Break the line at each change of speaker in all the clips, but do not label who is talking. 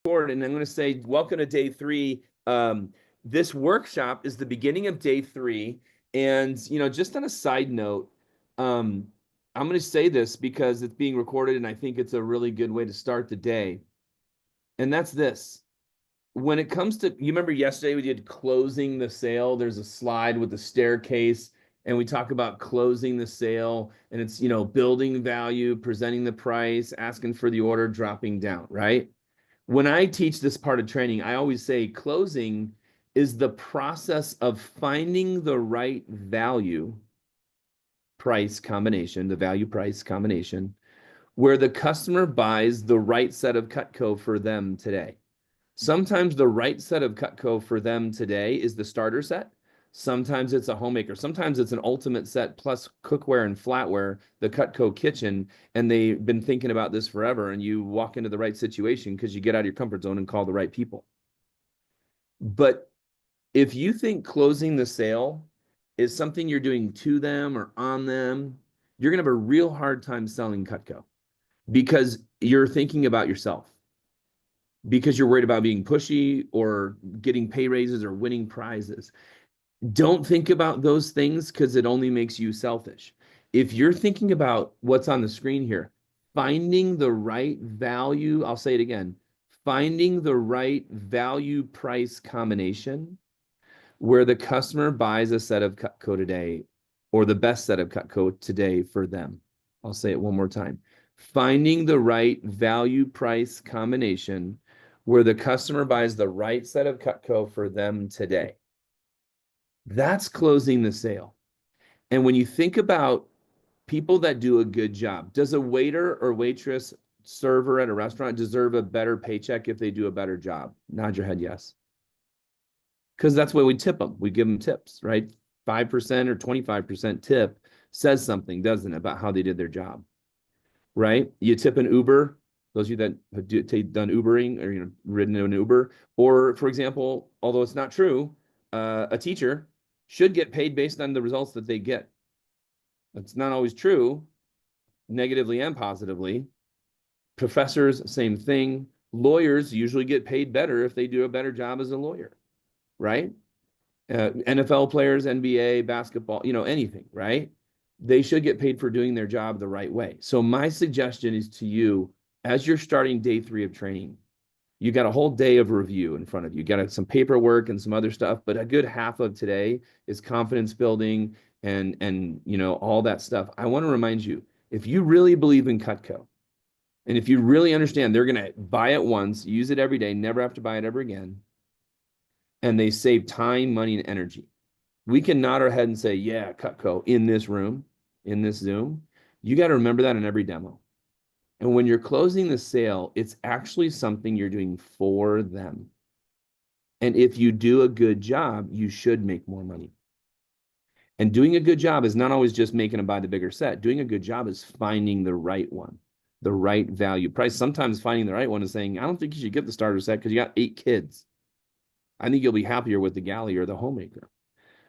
And I'm going to say, welcome to day 3. This workshop is the beginning of day 3. And, just on a side note, I'm going to say this because it's being recorded and I think it's a really good way to start the day. And that's this. When it comes to, you remember yesterday we did closing the sale? There's a slide with the staircase and we talk about closing the sale, and it's, building value, presenting the price, asking for the order, dropping down, right? When I teach this part of training, I always say closing is the process of finding the right value price combination, the value price combination, where the customer buys the right set of Cutco for them today. Sometimes the right set of Cutco for them today is the starter set. Sometimes it's a homemaker. Sometimes it's an ultimate set plus cookware and flatware, the Cutco kitchen, and they've been thinking about this forever, and you walk into the right situation because you get out of your comfort zone and call the right people. But if you think closing the sale is something you're doing to them or on them, you're going to have a real hard time selling Cutco because you're thinking about yourself, because you're worried about being pushy or getting pay raises or winning prizes. Don't think about those things because it only makes you selfish. If you're thinking about what's on the screen here, finding the right value, I'll say it again, finding the right value price combination where the customer buys a set of Cutco today or the best set of Cutco today for them. I'll say it one more time. Finding the right value price combination where the customer buys the right set of Cutco for them today. That's closing the sale. And when you think about people that do a good job, does a waiter or waitress, server at a restaurant deserve a better paycheck if they do a better job? Nod your head yes. Because that's why we tip them. We give them tips, right? 5% or 25% tip says something, doesn't it, about how they did their job, right? You tip an Uber, those of you that have done Ubering or ridden in an Uber, or for example, although it's not true, a teacher should get paid based on the results that they get. It's not always true, negatively and positively. Professors, same thing. Lawyers usually get paid better if they do a better job as a lawyer, right? NFL players, NBA, basketball, anything, right? They should get paid for doing their job the right way. So my suggestion is to you, as you're starting day 3 of training, you got a whole day of review in front of you. You got some paperwork and some other stuff, but a good half of today is confidence building and all that stuff. I want to remind you, if you really believe in Cutco, and if you really understand they're going to buy it once, use it every day, never have to buy it ever again, and they save time, money, and energy, we can nod our head and say, yeah, Cutco in this room, in this Zoom. You got to remember that in every demo. And when you're closing the sale, it's actually something you're doing for them. And if you do a good job, you should make more money. And doing a good job is not always just making them buy the bigger set. Doing a good job is finding the right one, the right value price. Sometimes finding the right one is saying, I don't think you should get the starter set because you got 8 kids. I think you'll be happier with the galley or the homemaker.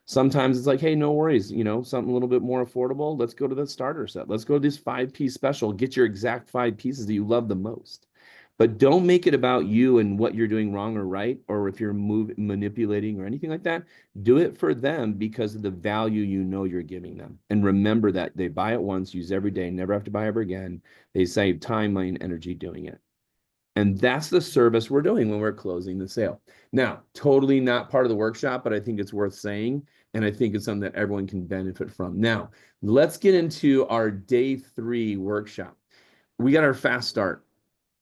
Sometimes it's like, hey, no worries, something a little bit more affordable. Let's go to the starter set. Let's go to this 5-piece special. Get your exact 5 pieces that you love the most. But don't make it about you and what you're doing wrong or right, or if you're manipulating or anything like that. Do it for them because of the value you're giving them. And remember that they buy it once, use every day, never have to buy ever again. They save time, money, and energy doing it. And that's the service we're doing when we're closing the sale. Now, totally not part of the workshop, but I think it's worth saying. And I think it's something that everyone can benefit from. Now, let's get into our day 3 workshop. We got our fast start,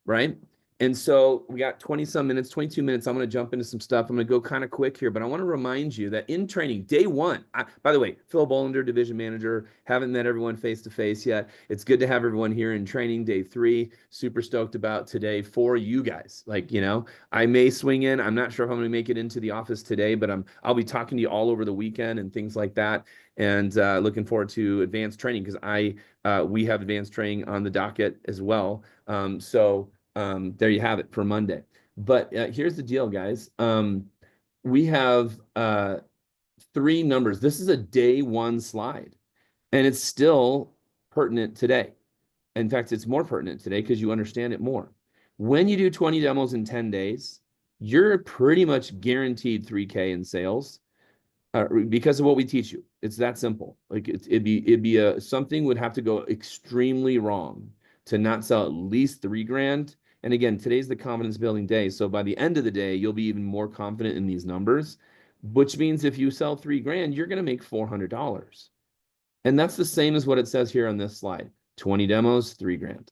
right? And so we got 20 some minutes, 22 minutes. I'm going to jump into some stuff. I'm going to go kind of quick here, but I want to remind you that in training, day 1, by the way, Phil Bolander, division manager, haven't met everyone face to face yet. It's good to have everyone here in training day 3. Super stoked about today for you guys. I may swing in. I'm not sure if I'm going to make it into the office today, but I'll be talking to you all over the weekend and things like that. And looking forward to advanced training because we have advanced training on the docket as well. There you have it for Monday. But here's the deal, guys. We have 3 numbers. This is a day 1 slide, and it's still pertinent today. In fact, it's more pertinent today because you understand it more. When you do 20 demos in 10 days, you're pretty much guaranteed 3K in sales because of what we teach you. It's that simple. Like something would have to go extremely wrong to not sell at least $3,000. And again, today's the confidence building day. So by the end of the day, you'll be even more confident in these numbers, which means if you sell $3,000, you're going to make $400. And that's the same as what it says here on this slide. 20 demos, $3,000.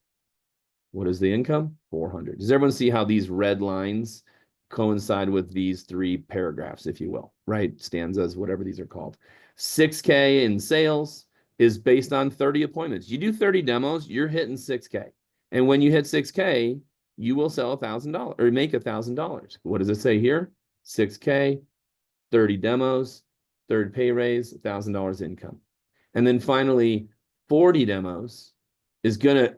What is the income? 400. Does everyone see how these red lines coincide with these three paragraphs, if you will, right? Stanzas, whatever these are called. 6K in sales is based on 30 appointments. You do 30 demos, you're hitting 6K. And when you hit 6K, you will sell $1,000 or make $1,000. What does it say here? 6K, 30 demos, third pay raise, $1,000 income. And then finally, 40 demos is gonna,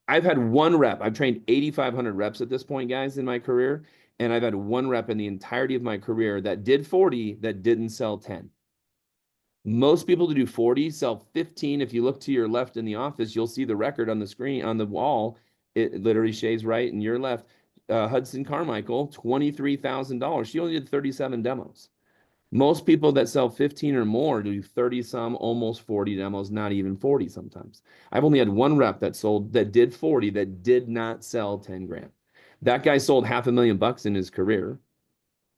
I've had one rep. I've trained 8,500 reps at this point, guys, in my career. And I've had one rep in the entirety of my career that did 40 that didn't sell 10. Most people to do 40 sell 15. If you look to your left in the office, you'll see the record on the screen, on the wall. It literally shaves right and your left. Hudson Carmichael, $23,000. She only did 37 demos. Most people that sell 15 or more do 30 some, almost 40 demos, not even 40 sometimes. I've only had one rep that did 40 that did not sell 10 grand. That guy sold $500,000 in his career,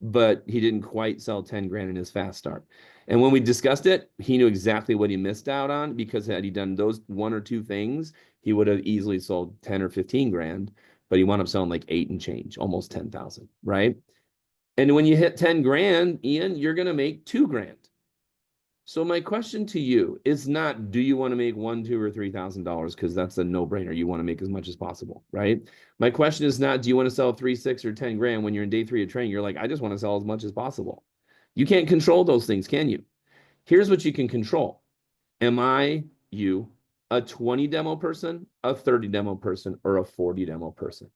but he didn't quite sell 10 grand in his fast start. And when we discussed it, he knew exactly what he missed out on, because had he done those one or two things, he would have easily sold 10 or 15 grand, but he wound up selling like 8 and change, almost 10,000, right? And when you hit 10 grand, Ian, you're going to make 2 grand. So my question to you is not, do you want to make $1,000, $2,000, or $3,000? Because that's a no-brainer. You want to make as much as possible, right? My question is not, do you want to sell 3, 6, or 10 grand when you're in day 3 of training? You're like, I just want to sell as much as possible. You can't control those things, can you? Here's what you can control. Am you a 20 demo person, a 30 demo person, or a 40 demo person?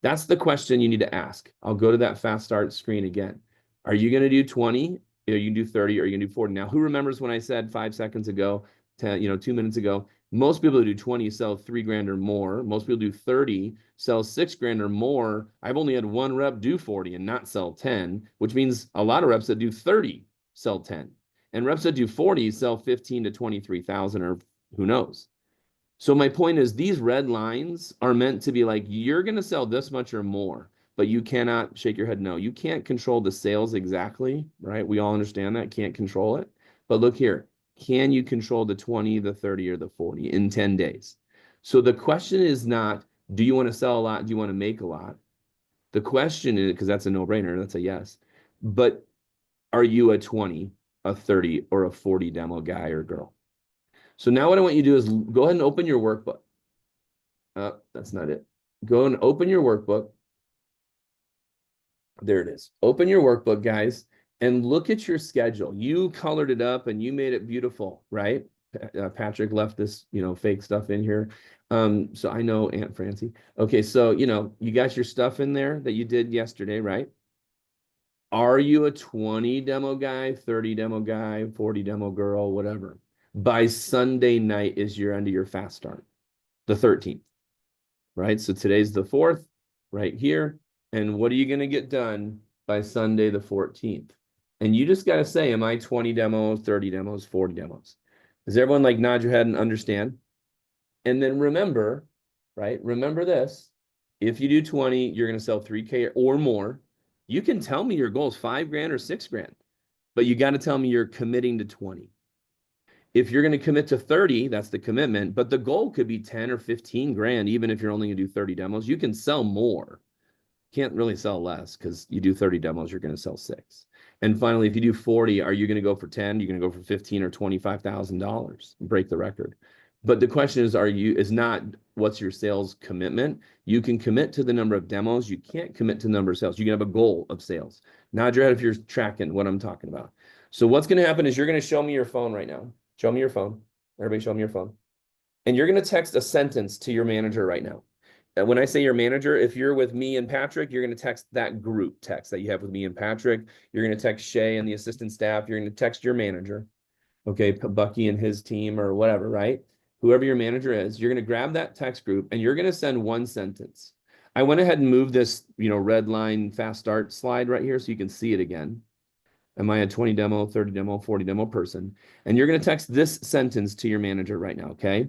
That's the question you need to ask. I'll go to that fast start screen again. Are you going to do 20? Or you can do 30, or you can do 40. Now, who remembers when I said 5 seconds ago, 2 minutes ago, most people who do 20 sell 3 grand or more. Most people do 30, sell 6 grand or more. I've only had one rep do 40 and not sell 10, which means a lot of reps that do 30 sell 10. And reps that do 40 sell 15 to 23,000, or who knows. So my point is, these red lines are meant to be like, you're going to sell this much or more, but you cannot shake your head. No, you can't control the sales exactly, right? We all understand that, can't control it. But look here, can you control the 20, the 30, or the 40 in 10 days? So the question is not, do you want to sell a lot? Do you want to make a lot? The question is, because that's a no-brainer, that's a yes. But are you a 20, a 30, or a 40 demo guy or girl? So now what I want you to do is go ahead and open your workbook. That's not it. Go and open your workbook. There it is. Open your workbook, guys, and look at your schedule. You colored it up and you made it beautiful, right? Patrick left this, fake stuff in here. So I know Aunt Francie. Okay, so, you got your stuff in there that you did yesterday, right? Are you a 20 demo guy, 30 demo guy, 40 demo girl, whatever? By Sunday night is your end of your fast start, the 13th, right? So today's the 4th, right here. And what are you going to get done by Sunday the 14th? And you just got to say, am I 20 demos, 30 demos, 40 demos? Does everyone like nod your head and understand? And then remember, right? Remember this. If you do 20, you're going to sell 3K or more. You can tell me your goal is 5 grand or 6 grand, but you got to tell me you're committing to 20. If you're going to commit to 30, that's the commitment, but the goal could be 10 or 15 grand, even if you're only going to do 30 demos. You can sell more. Can't really sell less, because you do 30 demos, you're going to sell 6. And finally, if you do 40, are you going to go for 10? You're going to go for 15 or $25,000, break the record. But the question is not what's your sales commitment. You can commit to the number of demos. You can't commit to the number of sales. You can have a goal of sales. Nod your head if you're tracking what I'm talking about. So what's going to happen is you're going to show me your phone right now. Show me your phone. Everybody show me your phone. And you're going to text a sentence to your manager right now. And when I say your manager, if you're with me and Patrick, you're going to text that group text that you have with me and Patrick. You're going to text Shay and the assistant staff. You're going to text your manager, okay, Bucky and his team or whatever, right? Whoever your manager is, you're going to grab that text group and you're going to send one sentence. I went ahead and moved this, red line fast start slide right here so you can see it again. Am I a 20 demo, 30 demo, 40 demo person? And you're going to text this sentence to your manager right now, okay?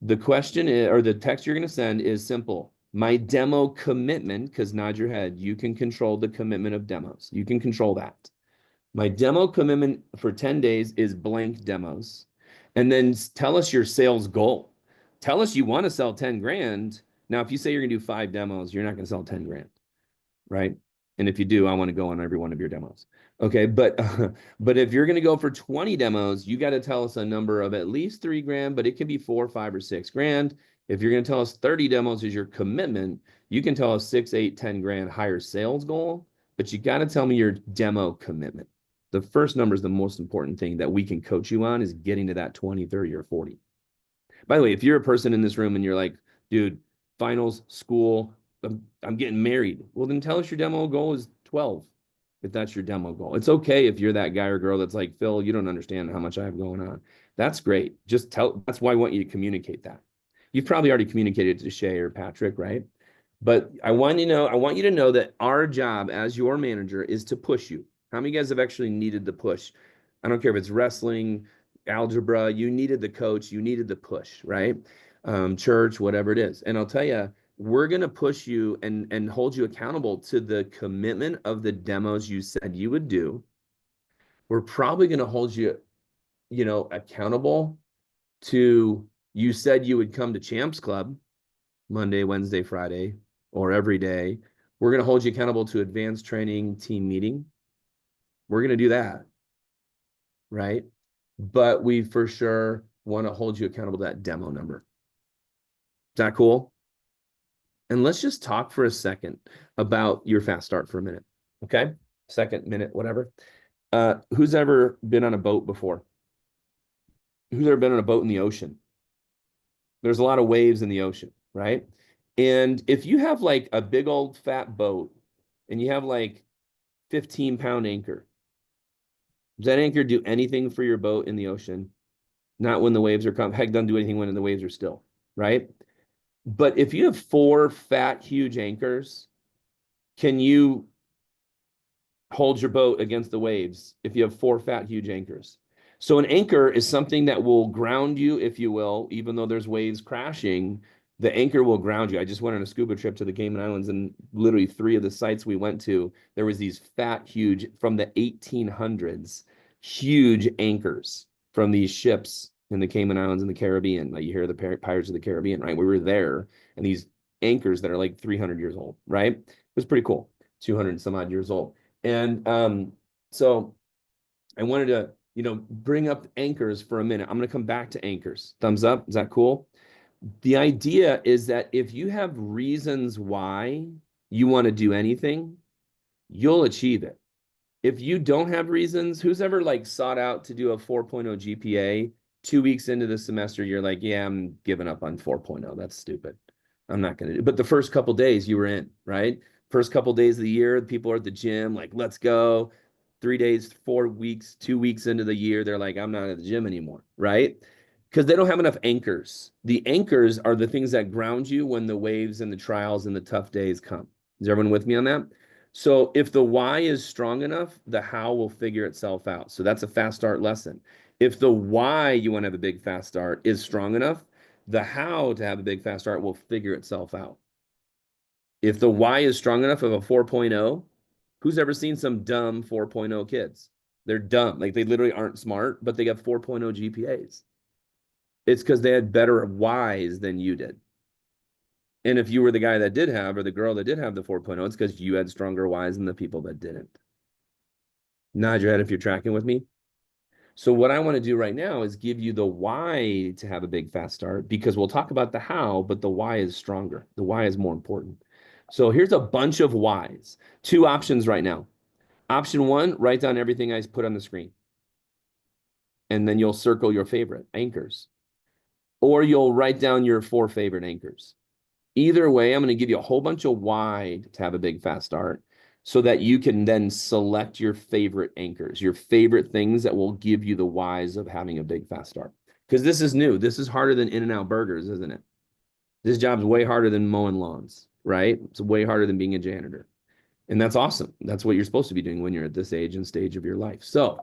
The question is, or the text you're going to send is simple. My demo commitment, because nod your head, you can control the commitment of demos. You can control that. My demo commitment for 10 days is blank demos. And then tell us your sales goal. Tell us you want to sell 10 grand. Now, if you say you're going to do 5 demos, you're not going to sell 10 grand, right? And if you do, I want to go on every one of your demos. Okay, but if you're going to go for 20 demos, you got to tell us a number of at least 3 grand, but it can be 4, 5, or 6 grand. If you're going to tell us 30 demos is your commitment, you can tell us 6, 8, 10 grand higher sales goal, but you got to tell me your demo commitment. The first number is the most important thing that we can coach you on is getting to that 20, 30, or 40. By the way, if you're a person in this room and you're like, dude, finals, school, I'm getting married. Well, then tell us your demo goal is 12, if that's your demo goal. It's okay if you're that guy or girl that's like, Phil, you don't understand how much I have going on. That's great. Just tell, that's why I want you to communicate that. You've probably already communicated to Shay or Patrick, right? But I want you to know that our job as your manager is to push you. How many of you guys have actually needed the push? I don't care if it's wrestling, algebra, you needed the coach, you needed the push, right? Church, whatever it is. And I'll tell you, we're going to push you and hold you accountable to the commitment of the demos you said you would do. We're probably going to hold you, accountable to, you said you would come to Champs Club Monday, Wednesday, Friday, or every day. We're going to hold you accountable to advanced training team meeting. We're going to do that, right? But we for sure want to hold you accountable to that demo number. Is that cool? And let's just talk for a second about your fast start for a minute, okay? Second, minute, whatever. Who's ever been on a boat before? Who's ever been on a boat in the ocean? There's a lot of waves in the ocean, right? And if you have like a big old fat boat and you have like 15-pound anchor, does that anchor do anything for your boat in the ocean? Not when the waves are coming. Heck, doesn't do anything when the waves are still, right? But if you have 4 fat, huge anchors, can you hold your boat against the waves if you have 4 fat, huge anchors? So an anchor is something that will ground you, if you will, even though there's waves crashing, the anchor will ground you. I just went on a scuba trip to the Cayman Islands, and literally 3 of the sites we went to, there was these fat, huge, from the 1800s, huge anchors from these ships in the Cayman Islands and the Caribbean. Like you hear the Pirates of the Caribbean, right? We were there, and these anchors that are like 300 years old, right? It was pretty cool, 200 and some odd years old. And so I wanted to, bring up anchors for a minute. I'm going to come back to anchors. Thumbs up. Is that cool? The idea is that if you have reasons why you want to do anything, you'll achieve it. If you don't have reasons, who's ever like sought out to do a 4.0 GPA 2 weeks into the semester, you're like, yeah, I'm giving up on 4.0. That's stupid. I'm not going to do it. But the first couple days you were in, right? First couple days of the year, people are at the gym, like, let's go. 3 days, 4 weeks, 2 weeks into the year, they're like, I'm not at the gym anymore, right? Because they don't have enough anchors. The anchors are the things that ground you when the waves and the trials and the tough days come. Is everyone with me on that? So if the why is strong enough, the how will figure itself out. So that's a fast start lesson. If the why you want to have a big fast start is strong enough, the how to have a big fast start will figure itself out. If the why is strong enough of a 4.0, who's ever seen some dumb 4.0 kids? They're dumb. Like they literally aren't smart, but they got 4.0 GPAs. It's because they had better whys than you did. And if you were the guy that did have, or the girl that did have the 4.0, it's because you had stronger whys than the people that didn't. Nod your head if you're tracking with me. So what I want to do right now is give you the why to have a big fast start, because we'll talk about the how, but the why is stronger. The why is more important. So here's a bunch of whys. 2 options right now. Option 1, write down everything I put on the screen. And then you'll circle your favorite anchors. Or you'll write down your 4 favorite anchors. Either way, I'm going to give you a whole bunch of why to have a big fast start so that you can then select your favorite anchors, your favorite things that will give you the whys of having a big fast start. Because this is new. This is harder than In-N-Out Burgers, isn't it? This job's way harder than mowing lawns. right? It's way harder than being a janitor. And that's awesome. That's what you're supposed to be doing when you're at this age and stage of your life. So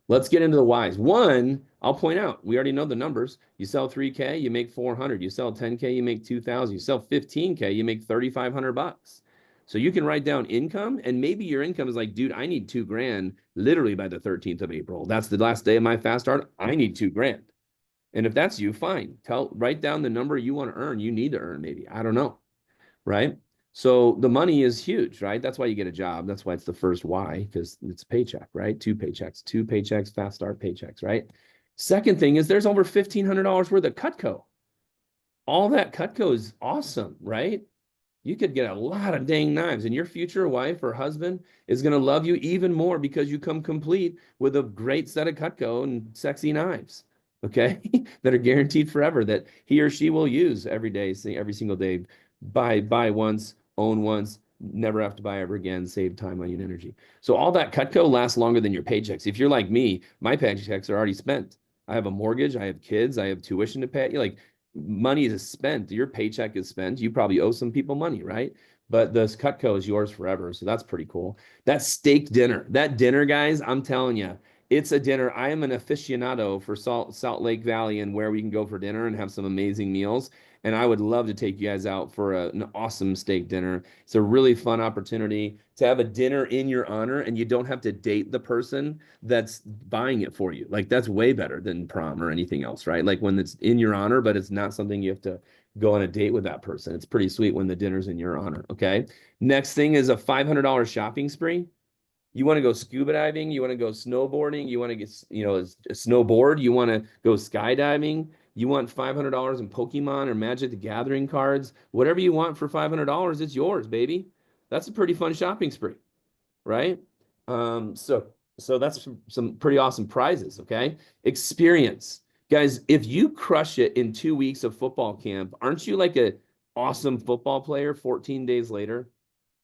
let's get into the whys. One, I'll point out, we already know the numbers. You sell 3K, you make 400. You sell 10K, you make 2,000. You sell 15K, you make 3,500 bucks. So you can write down income, and maybe your income is like, dude, I need 2 grand literally by the 13th of April. That's the last day of my fast start. I need 2 grand. And if that's you, fine. Write down the number you want to earn. You need to earn, maybe. I don't know. Right. So the money is huge, right? That's why you get a job. That's why it's the first why, because it's a paycheck, right? 2 paychecks, fast start paychecks, right? Second thing is there's over $1,500 worth of Cutco. All that Cutco is awesome, right? You could get a lot of dang knives, and your future wife or husband is going to love you even more because you come complete with a great set of Cutco and sexy knives, okay? That are guaranteed forever, that he or she will use every day, every single day. Buy once, own once, never have to buy ever again, save time, money, and energy. So all that Cutco lasts longer than your paychecks. If you're like me, my paychecks are already spent. I have a mortgage, I have kids, I have tuition to pay. You're like, money is spent. Your paycheck is spent. You probably owe some people money, right? But this Cutco is yours forever. So that's pretty cool. That steak dinner, that dinner, guys, I'm telling you, it's a dinner. I am an aficionado for Salt Lake Valley and where we can go for dinner and have some amazing meals. And I would love to take you guys out for an awesome steak dinner. It's a really fun opportunity to have a dinner in your honor, and you don't have to date the person that's buying it for you. Like, that's way better than prom or anything else, right? Like when it's in your honor, but it's not something you have to go on a date with that person. It's pretty sweet when the dinner's in your honor, okay? Next thing is a $500 shopping spree. You want to go scuba diving, you want to go snowboarding, you want to get, a snowboard, you want to go skydiving, you want $500 in Pokemon or Magic the Gathering cards, whatever you want for $500, it's yours, baby. That's a pretty fun shopping spree, right? So that's some pretty awesome prizes, okay? Experience. Guys, if you crush it in 2 weeks of football camp, aren't you like a awesome football player 14 days later?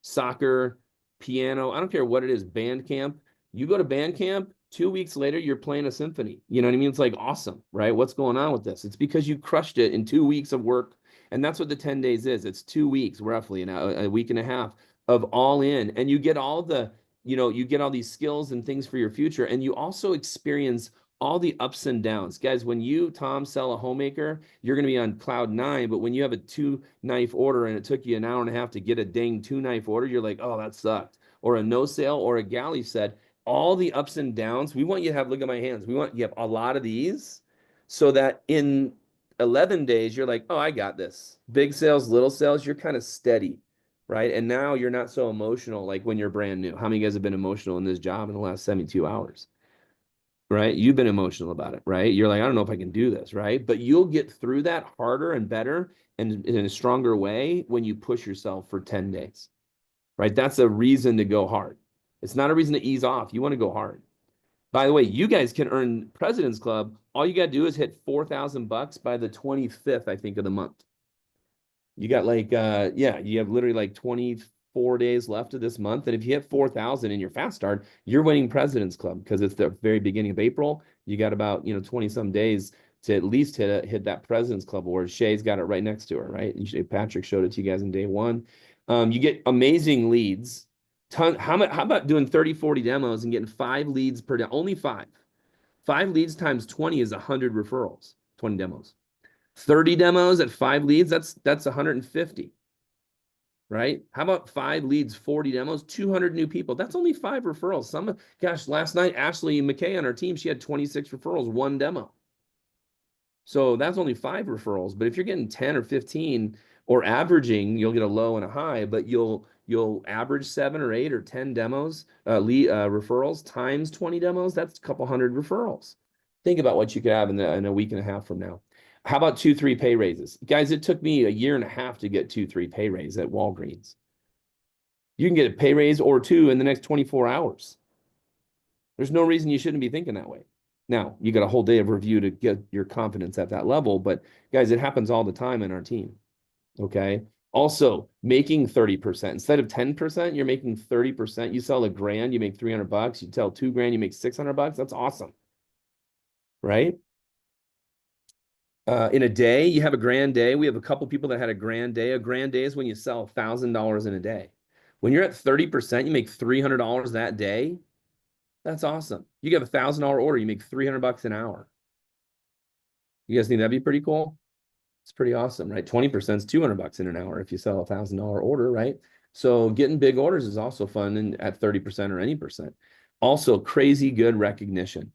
Soccer, piano, I don't care what it is, band camp. You go to band camp, 2 weeks later, you're playing a symphony. You know what I mean? It's like awesome, right? What's going on with this? It's because you crushed it in 2 weeks of work. And that's what the 10 days is. It's 2 weeks, roughly, a week and a half of all in. And you get all you get all these skills and things for your future. And you also experience all the ups and downs. Guys, when you, Tom, sell a homemaker, you're going to be on cloud 9. But when you have a 2-knife order and it took you an hour and a half to get a dang 2-knife order, you're like, oh, that sucked. Or a no sale or a galley set, all the ups and downs. We want you to have, look at my hands. We want you to have a lot of these so that in 11 days, you're like, oh, I got this. Big sales, little sales, you're kind of steady, right? And now you're not so emotional like when you're brand new. How many of you guys have been emotional in this job in the last 72 hours? Right? You've been emotional about it, right? You're like, I don't know if I can do this, right? But you'll get through that harder and better and in a stronger way when you push yourself for 10 days, right? That's a reason to go hard. It's not a reason to ease off. You want to go hard. By the way, you guys can earn President's Club. All you got to do is hit 4,000 bucks by the 25th, I think, of the month. You got like, you have literally like 24 days left of this month. And if you hit 4,000 in your fast start, you're winning President's Club because it's the very beginning of April. You got about, 20 some days to at least hit that President's Club award. Shay's got it right next to her, right? Patrick showed it to you guys in day one. You get amazing leads. How about doing 30, 40 demos and getting 5 leads per day? Only 5. 5 leads times 20 is 100 referrals, 20 demos. 30 demos at 5 leads, that's 150, right? How about 5 leads, 40 demos, 200 new people? That's only 5 referrals. Gosh, last night, Ashley McKay on our team, she had 26 referrals, 1 demo. So that's only 5 referrals. But if you're getting 10 or 15 or averaging, you'll get a low and a high, but you'll average 7 or 8 or 10 demos, referrals times 20 demos. That's a couple hundred referrals. Think about what you could have in a week and a half from now. How about 2-3 pay raises? Guys, it took me a year and a half to get 2-3 pay raise at Walgreens. You can get a pay raise or 2 in the next 24 hours. There's no reason you shouldn't be thinking that way. Now, you got a whole day of review to get your confidence at that level, but guys, it happens all the time in our team, okay? Also, making 30%. Instead of 10%, you're making 30%. You sell $1,000, you make 300 bucks. You sell $2,000, you make 600 bucks. That's awesome, right? In a day, you have a grand day. We have a couple people that had a grand day. A grand day is when you sell $1,000 in a day. When you're at 30%, you make $300 that day. That's awesome. You get a $1,000 order, you make $300 an hour. You guys think that'd be pretty cool? It's pretty awesome, right? 20% is $200 in an hour if you sell a $1,000 order, right? So getting big orders is also fun and at 30% or any percent. Also, crazy good recognition.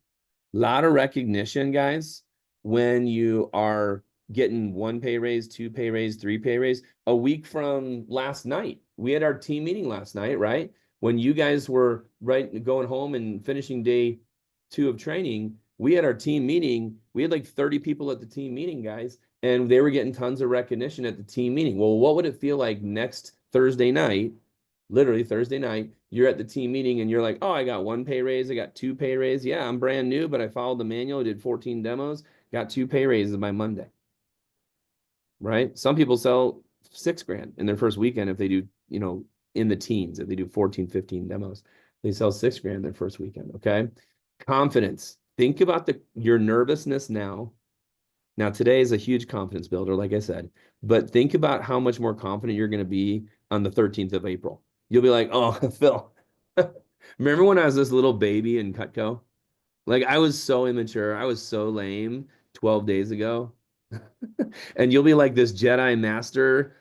A lot of recognition, guys, when you are getting 1 pay raise, 2 pay raise, 3 pay raise. A week from last night, we had our team meeting last night, right? When you guys were going home and finishing day 2 of training, we had our team meeting. We had like 30 people at the team meeting, guys, and they were getting tons of recognition at the team meeting. Well, what would it feel like next Thursday night? Literally Thursday night, you're at the team meeting and you're like, oh, I got 1 pay raise, I got 2 pay raise. Yeah, I'm brand new, but I followed the manual, did 14 demos, got 2 pay raises by Monday. Right? Some people sell $6,000 in their first weekend if they do, in the teens, if they do 14, 15 demos, they sell $6,000 their first weekend. Okay. Confidence. Think about your nervousness now. Now, today is a huge confidence builder, like I said, but think about how much more confident you're going to be on the 13th of April. You'll be like, oh, Phil, remember when I was this little baby in Cutco? Like, I was so immature. I was so lame 12 days ago. And you'll be like this Jedi master,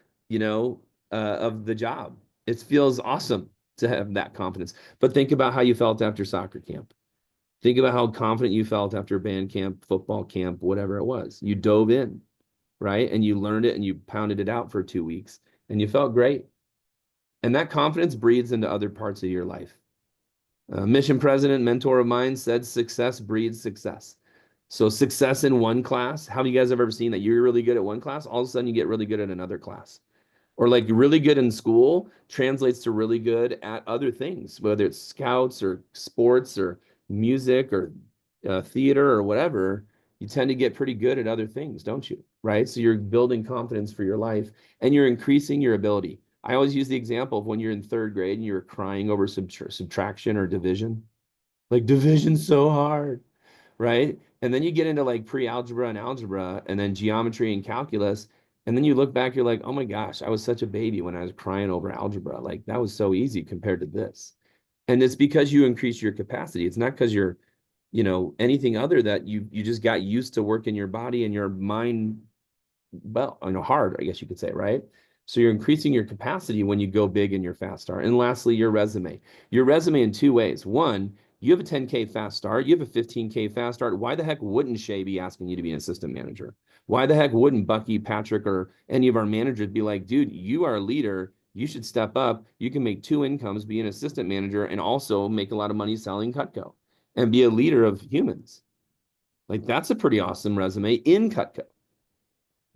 of the job. It feels awesome to have that confidence. But think about how you felt after soccer camp. Think about how confident you felt after band camp, football camp, whatever it was. You dove in, right? And you learned it and you pounded it out for 2 weeks and you felt great. And that confidence breathes into other parts of your life. Mission president, mentor of mine said, success breeds success. So success in one class, how do you guys have ever seen that you're really good at one class? All of a sudden you get really good at another class. Or like really good in school translates to really good at other things, whether it's scouts or sports or music or theater or whatever. You tend to get pretty good at other things, don't you? Right? So you're building confidence for your life and you're increasing your ability. I always use the example of when you're in 3rd grade and you're crying over subtraction or division. Like division's so hard, right? And then you get into like pre-algebra and algebra and then geometry and calculus. And then you look back, you're like, oh my gosh, I was such a baby when I was crying over algebra. Like that was so easy compared to this. And it's because you increase your capacity. It's not because you're, anything other that you just got used to working your body and your mind, well, hard, I guess you could say, right? So you're increasing your capacity when you go big in your fast start. And lastly, your resume. Your resume in 2 ways. One, you have a 10K fast start, you have a 15K fast start. Why the heck wouldn't Shay be asking you to be an assistant manager? Why the heck wouldn't Bucky, Patrick, or any of our managers be like, dude, you are a leader. You should step up. You can make 2 incomes, be an assistant manager, and also make a lot of money selling Cutco and be a leader of humans. Like that's a pretty awesome resume in Cutco.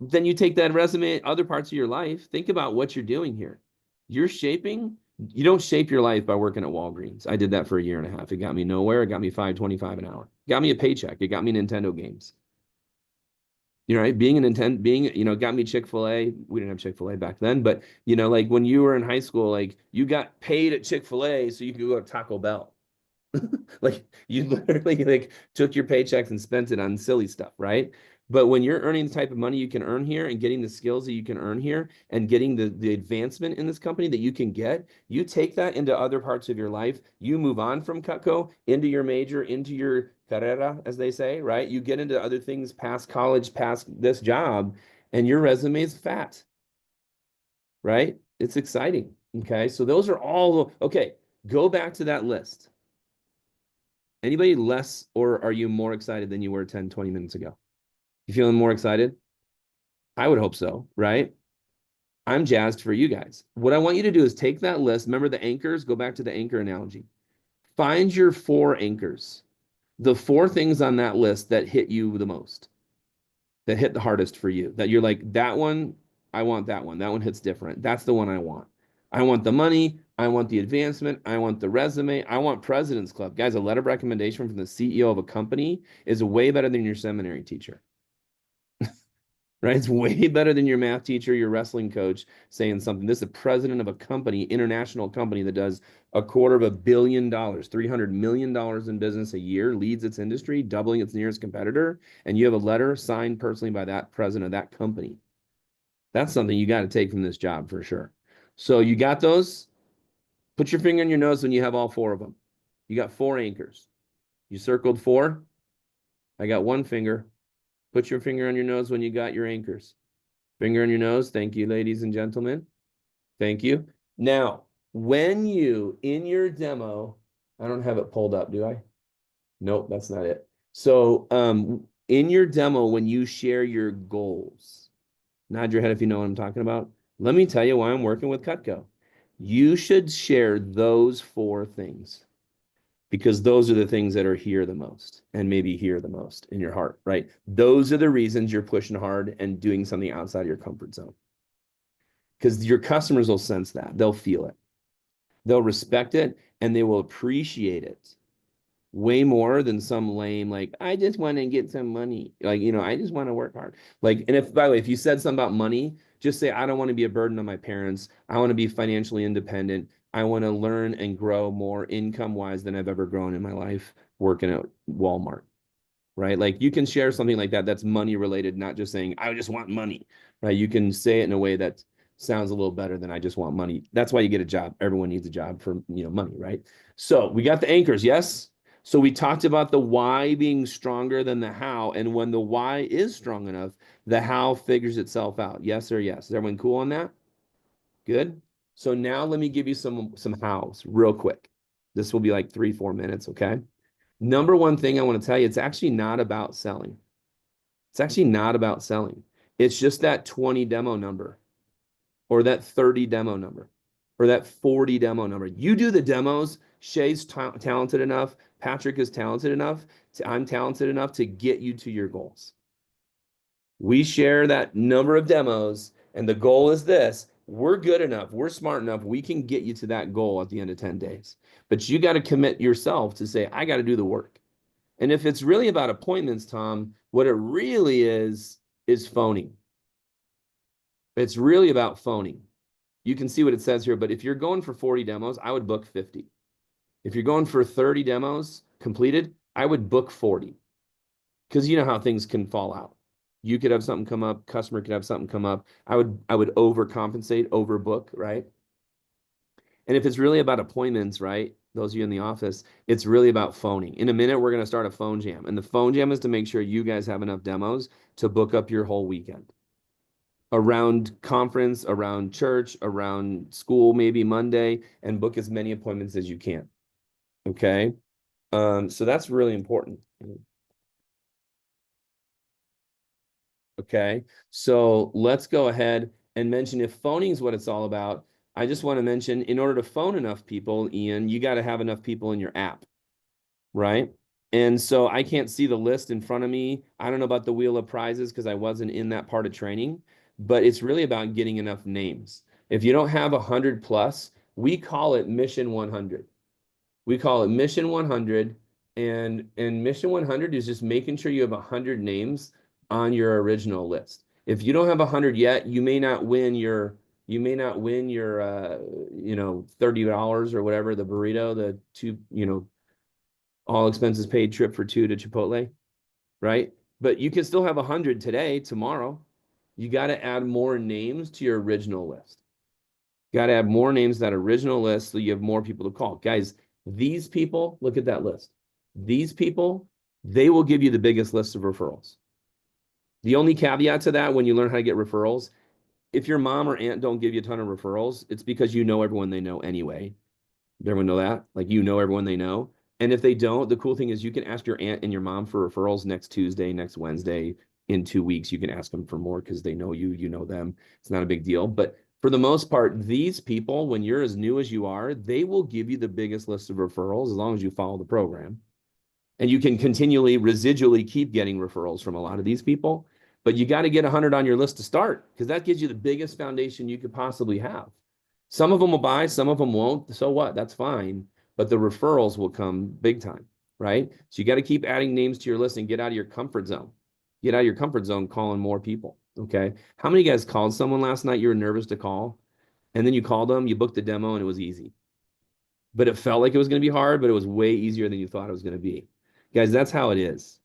Then you take that resume, other parts of your life. Think about what you're doing here. You don't shape your life by working at Walgreens. I did that for a year and a half. It got me nowhere. It got me $5.25 an hour. It got me a paycheck. It got me Nintendo games. Right? Got me Chick-fil-A. We didn't have Chick-fil-A back then, but like when you were in high school, like you got paid at Chick-fil-A so you could go to Taco Bell. Like you literally like took your paychecks and spent it on silly stuff, right? But when you're earning the type of money you can earn here and getting the skills that you can earn here and getting the advancement in this company that you can get, you take that into other parts of your life. You move on from Cutco into your major, into your carrera, as they say, right? You get into other things past college, past this job, and your resume is fat, right? It's exciting. Okay. So those are all, okay. Go back to that list. Anybody less, or are you more excited than you were 10, 20 minutes ago? You feeling more excited? I would hope so, right? I'm jazzed for you guys. What I want you to do is take that list. Remember the anchors? Go back to the anchor analogy. Find your 4 anchors. The 4 things on that list that hit you the most, that hit the hardest for you, that you're like, that one, I want that one. That one hits different. That's the one I want. I want the money. I want the advancement. I want the resume. I want President's Club. Guys, a letter of recommendation from the CEO of a company is way better than your seminary teacher. right? It's way better than your math teacher, your wrestling coach saying something. This is the president of a company, international company that does $250 million, $300 million in business a year, leads its industry, doubling its nearest competitor. And you have a letter signed personally by that president of that company. That's something you got to take from this job for sure. So you got those. Put your finger on your nose when you have all four of them. You got 4 anchors. You circled 4. I got 1 finger. Put your finger on your nose when you got your anchors. Finger on your nose. Thank you, ladies and gentlemen. Thank you. Now, when you, in your demo, I don't have it pulled up, do I? Nope, that's not it. So in your demo, when you share your goals, nod your head if you know what I'm talking about. Let me tell you why I'm working with Cutco. You should share those 4 things because those are the things that are here the most and maybe here the most in your heart, right? Those are the reasons you're pushing hard and doing something outside of your comfort zone. Because your customers will sense that. They'll feel it. They'll respect it and they will appreciate it way more than some lame, like, I just want to get some money. Like, I just want to work hard. Like, and if, by the way, if you said something about money, just say, I don't want to be a burden on my parents. I want to be financially independent. I want to learn and grow more income wise than I've ever grown in my life working at Walmart, right? Like you can share something like that that's money related, not just saying, I just want money, right? You can say it in a way that sounds a little better than I just want money. That's why you get a job. Everyone needs a job for, money, right? So we got the anchors, yes? So we talked about the why being stronger than the how. And when the why is strong enough, the how figures itself out. Yes or yes? Is everyone cool on that? Good. So now let me give you some hows real quick. This will be like 3-4 minutes, okay? Number one thing I want to tell you, it's actually not about selling. It's actually not about selling. It's just that 20 demo number or that 30 demo number or that 40 demo number. You do the demos. Shay's talented enough. Patrick is talented enough. I'm talented enough to get you to your goals. We share that number of demos and the goal is this. We're good enough. We're smart enough. We can get you to that goal at the end of 10 days. But you got to commit yourself to say, I got to do the work. And if it's really about appointments, Tom, what it really is phoning. It's really about phoning. You can see what it says here, but if you're going for 40 demos, I would book 50. If you're going for 30 demos completed, I would book 40. Because you know how things can fall out. You could have something come up, customer could have something come up. I would overcompensate, overbook, right? And if it's really about appointments, right? Those of you in the office, it's really about phoning. In a minute, we're going to start a phone jam. And the phone jam is to make sure you guys have enough demos to book up your whole weekend. Around conference, around church, around school, maybe Monday, and book as many appointments as you can. Okay? So that's really important. Okay? So let's go ahead and mention if phoning is what it's all about. I just want to mention, in order to phone enough people, Ian, you got to have enough people in your app, right? And so I can't see the list in front of me. I don't know about the wheel of prizes because I wasn't in that part of training, but it's really about getting enough names. If you don't have 100 plus, we call it Mission 100. We call it Mission 100, and Mission 100 is just making sure you have 100 names on your original list. If you don't have 100 yet, you may not win your $30 or whatever, the burrito, the 2, all expenses paid trip for 2 to Chipotle, right? But you can still have 100 today, tomorrow. You got to add more names to your original list. Got to add more names to that original list so you have more people to call. Guys, these people, look at that list. These people, they will give you the biggest list of referrals. The only caveat to that when you learn how to get referrals, if your mom or aunt don't give you a ton of referrals, it's because you know everyone they know anyway. Does everyone know that? Like you know everyone they know. And if they don't, the cool thing is you can ask your aunt and your mom for referrals next Tuesday, next Wednesday, in 2 weeks. You can ask them for more because they know you, you know them. It's not a big deal. But for the most part, these people, when you're as new as you are, they will give you the biggest list of referrals as long as you follow the program. And you can continually, residually keep getting referrals from a lot of these people. But you got to get 100 on your list to start because that gives you the biggest foundation you could possibly have. Some of them will buy, some of them won't. So what? That's fine. But the referrals will come big time, right? So you got to keep adding names to your list and get out of your comfort zone. Get out of your comfort zone calling more people. Okay. How many of you guys called someone last night you were nervous to call? And then you called them, you booked the demo, and it was easy. But it felt like it was going to be hard, but it was way easier than you thought it was going to be. Guys, that's how it is.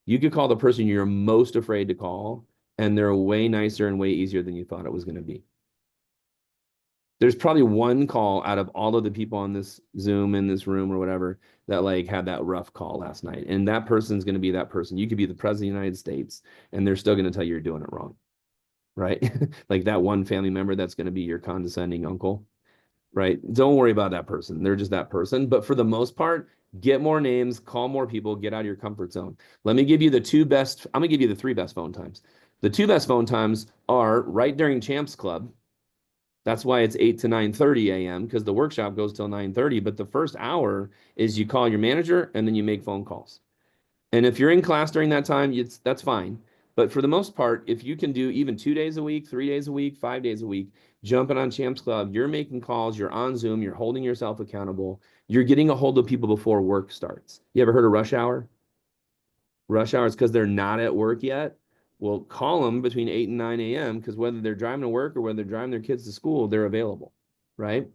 You could call the person you're most afraid to call, and they're way nicer and way easier than you thought it was going to be. There's probably one call out of all of the people on this Zoom in this room or whatever that like had that rough call last night. And that person's going to be that person. You could be the president of the United States and they're still going to tell you you're doing it wrong. Right? Like that one family member that's going to be your condescending uncle. Right? Don't worry about that person. They're just that person. But for the most part, get more names, call more people, get out of your comfort zone. Let me give you the two best. I'm going to give you the three best phone times. The two best phone times are right during Champs Club. That's why it's 8 to 9:30 a.m. because the workshop goes till 9:30. But the first hour is you call your manager and then you make phone calls. And if you're in class during that time, that's fine. But for the most part, if you can do even 2 days a week, 3 days a week, 5 days a week, jumping on Champs Club, you're making calls, you're on Zoom, you're holding yourself accountable, you're getting a hold of people before work starts. You ever heard of rush hour? Rush hour is because they're not at work yet. Well, call them between 8 and 9 a.m. because whether they're driving to work or whether they're driving their kids to school, they're available, right?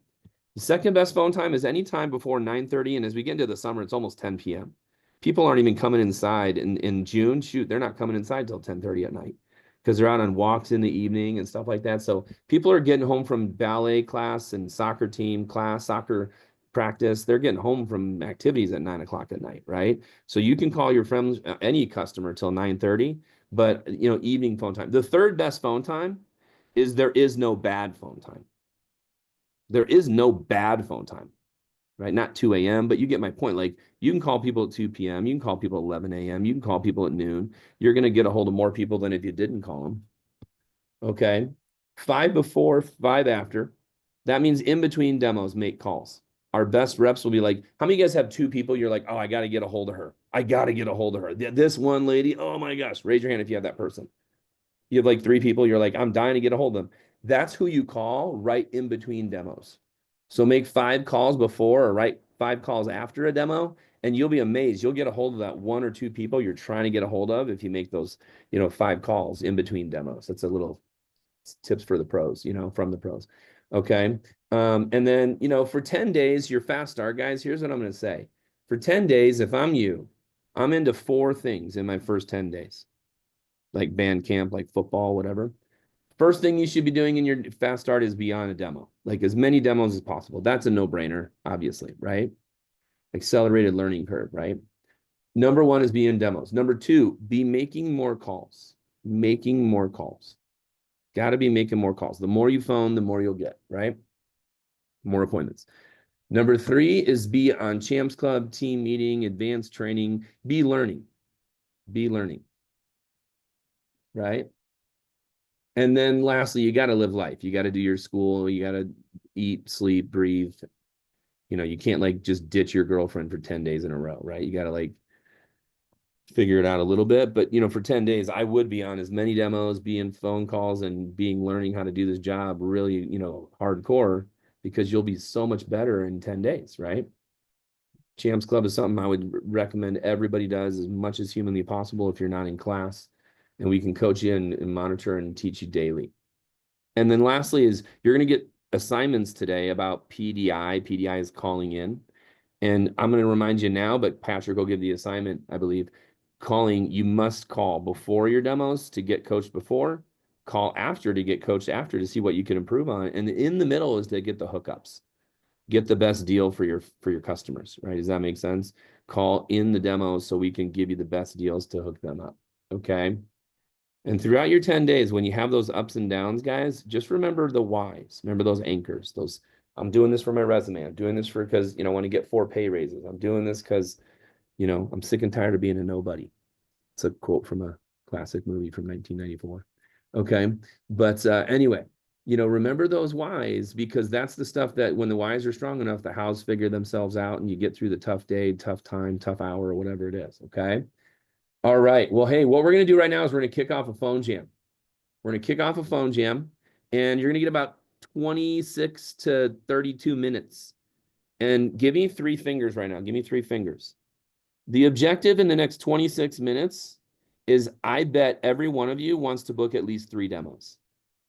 The second best phone time is any time before 9:30. And as we get into the summer, it's almost 10 p.m. People aren't even coming inside in June. Shoot, they're not coming inside till 10:30 at night because they're out on walks in the evening and stuff like that. So people are getting home from ballet class and soccer team class, soccer practice. They're getting home from activities at 9 o'clock at night, right? So you can call your friends, any customer till 9:30, but evening phone time. The third best phone time is there is no bad phone time. There is no bad phone time, right? Not 2 a.m., but you get my point. Like you can call people at 2 p.m., you can call people at 11 a.m., you can call people at noon. You're going to get a hold of more people than if you didn't call them. Okay. 5 before, 5 after. That means in between demos, make calls. Our best reps will be like, how many of you guys have two people? You're like, oh, I got to get a hold of her. I got to get a hold of her. This one lady, oh my gosh, raise your hand if you have that person. You have like 3 people, you're like, I'm dying to get a hold of them. That's who you call right in between demos. So make 5 calls before or write 5 calls after a demo, and you'll be amazed. You'll get a hold of that 1 or 2 people you're trying to get a hold of if you make those, 5 calls in between demos. That's a little tips for the pros, from the pros. Okay. And then, for 10 days, your fast start, guys, here's what I'm going to say. For 10 days, if I'm you, I'm into 4 things in my first 10 days, like band camp, like football, whatever. First thing you should be doing in your fast start is be on a demo, like as many demos as possible. That's a no-brainer, obviously, right? Accelerated learning curve, right? Number 1 is be in demos. Number 2, be making more calls. Making more calls. Got to be making more calls. The more you phone, the more you'll get, right? More appointments. Number 3 is be on Champs Club, team meeting, advanced training. Be learning. Be learning, right? And then lastly, you got to live life. You got to do your school. You got to eat, sleep, breathe. You can't like just ditch your girlfriend for 10 days in a row, right? You got to like figure it out a little bit. But, for 10 days, I would be on as many demos, be in phone calls and learning how to do this job really, hardcore because you'll be so much better in 10 days, right? Champs Club is something I would recommend everybody does as much as humanly possible if you're not in class. And we can coach you and monitor and teach you daily. And then lastly is you're going to get assignments today about PDI. PDI is calling in. And I'm going to remind you now, but Patrick will give the assignment, I believe. You must call before your demos to get coached before, call after to get coached after to see what you can improve on. And in the middle is to get the hookups. Get the best deal for your customers, right? Does that make sense? Call in the demos so we can give you the best deals to hook them up. Okay. And throughout your 10 days, when you have those ups and downs, guys, just remember the whys. Remember those anchors. I'm doing this for my resume. I'm doing this because, I want to get 4 pay raises. I'm doing this because, I'm sick and tired of being a nobody. It's a quote from a classic movie from 1994. Okay. But anyway, remember those whys because that's the stuff that when the whys are strong enough, the hows figure themselves out and you get through the tough day, tough time, tough hour, or whatever it is. Okay. All right. Well, hey, what we're going to do right now is we're going to kick off a phone jam. We're going to kick off a phone jam, and you're going to get about 26 to 32 minutes. And give me 3 fingers right now. Give me 3 fingers. The objective in the next 26 minutes is I bet every one of you wants to book at least 3 demos.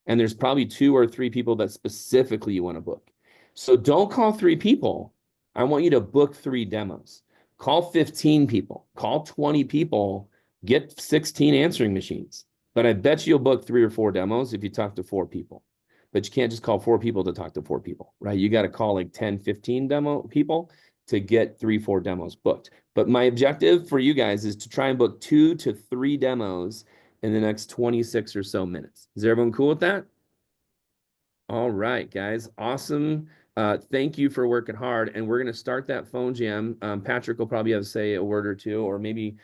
And there's probably 2 or 3 people that specifically you want to book. So don't call 3 people. I want you to book 3 demos. Call 15 people, call 20 people, get 16 answering machines. But I bet you'll book 3 or 4 demos if you talk to 4 people. But you can't just call 4 people to talk to 4 people, right? You got to call like 10, 15 demo people to get 3, 4 demos booked. But my objective for you guys is to try and book 2 to 3 demos in the next 26 or so minutes. Is everyone cool with that? All right, guys. Awesome. Thank you for working hard. And we're going to start that phone jam. Patrick will probably have to say a word or two, or maybe